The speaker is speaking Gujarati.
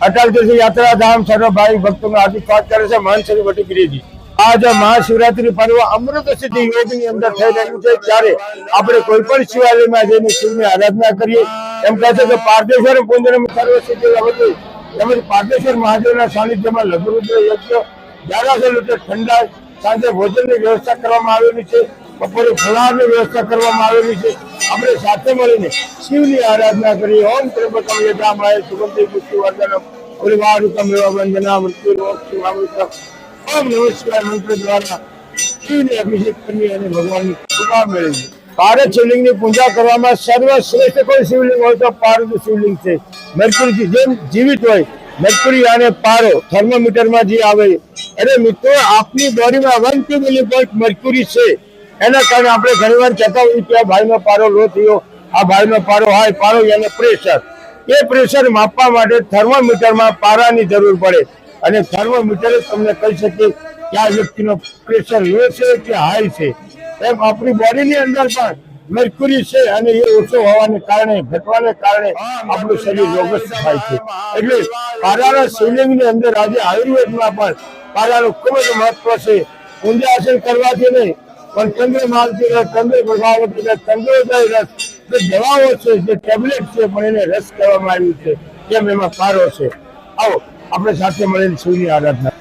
अटल तीर्थ यात्रा धाम सर्व भाई भक्तों का हार्दिक स्वागत करे છે મહાન શ્રી વટીગીરીજી। आज महाशिवरात्रि पर्व अमृत सिद्धि योग ની અંદર થઈ રહ્યું છે ત્યારે આપણે કોઈ પણ શિવાલયમાં જઈને શિવની આરાધના કરીએ। એમ કહે છે કે પારદેશ્વર પુંજનમ સર્વ સિદ્ધિ લભતે, તેમજ પારદેશ્વર મહાદેવના સાનિધ્યમાં લઘુરુદ્ર યજ્ઞ 1100 લીટર ઠંડા, સાંજે ભોજનની વ્યવસ્થા કરવામાં આવેલી છે, બપોરે ફલાહારની વ્યવસ્થા કરવામાં આવેલી છે। આપણે સાથે મળીને શિવની આરાધના કરીએ। ઓમ ત્ર્યંબકમ યજામહે સુગંધિ પુષ્ટિવર્ધનમ ઉર્વારુકમ એવ વંદના મૃત્યુર્મોક્ષામૃતમ। ओम नमः शिवाय मंत्र द्वारा शिवने अभिषेक करनी અને ભગવાનની કૃપા મેળવવી। ભારત શિવલિંગની પૂજા કરવામાં સર્વશ્રેષ્ઠ કોઈ શિવલિંગ હોય તો પારદ શિવલિંગ છે। મર્ક્યુરી જેમ જીવિત હોય, મર્ક્યુરી અને પારો થર્મોમીટરમાં જે આવે, અરે મિત્રો આપની બોડીમાં 1 મિલીવોલ્ટ મર્ક્યુરી છે। એના કારણે આપણે ઘણીવાર કહેતા હોઈએ કે આ ભાઈનો પારો લો થયો, આ ભાઈનો પારો હાઈ, પારો એને પ્રેશર, એ પ્રેશર માપવા માટે થર્મોમીટરમાં પારાની જરૂર પડે અને થર્મોમીટર તમને કહી શકે કે આ વ્યક્તિનો પ્રેશર લો છે કે હાઈ છે। એમ આપણી બોડીની અંદર પણ મર્ક્યુરી છે અને એ ઓછો હોવાને કારણે, ઘટવાને કારણે આપણું શરીર રોગસ્થ થાય છે। એટલે પારાના શિવલિંગની અંદર આજે આયુર્વેદમાં પણ પારાનું ખૂબ જ મહત્વ છે। પૂંજાસન કરવાથી નહીં પણ ચંદ્રમાલથી રસ, ચંદ્ર પ્રભાવતી રસ, ચંદ્રોદય રસ, જે દવાઓ છે, જે ટેબ્લેટ છે પણ એને રસ કહેવામાં આવ્યું છે, કેમ એમાં પારો છે। આવો આપણે સાથે મળીને શિવની આરાધના।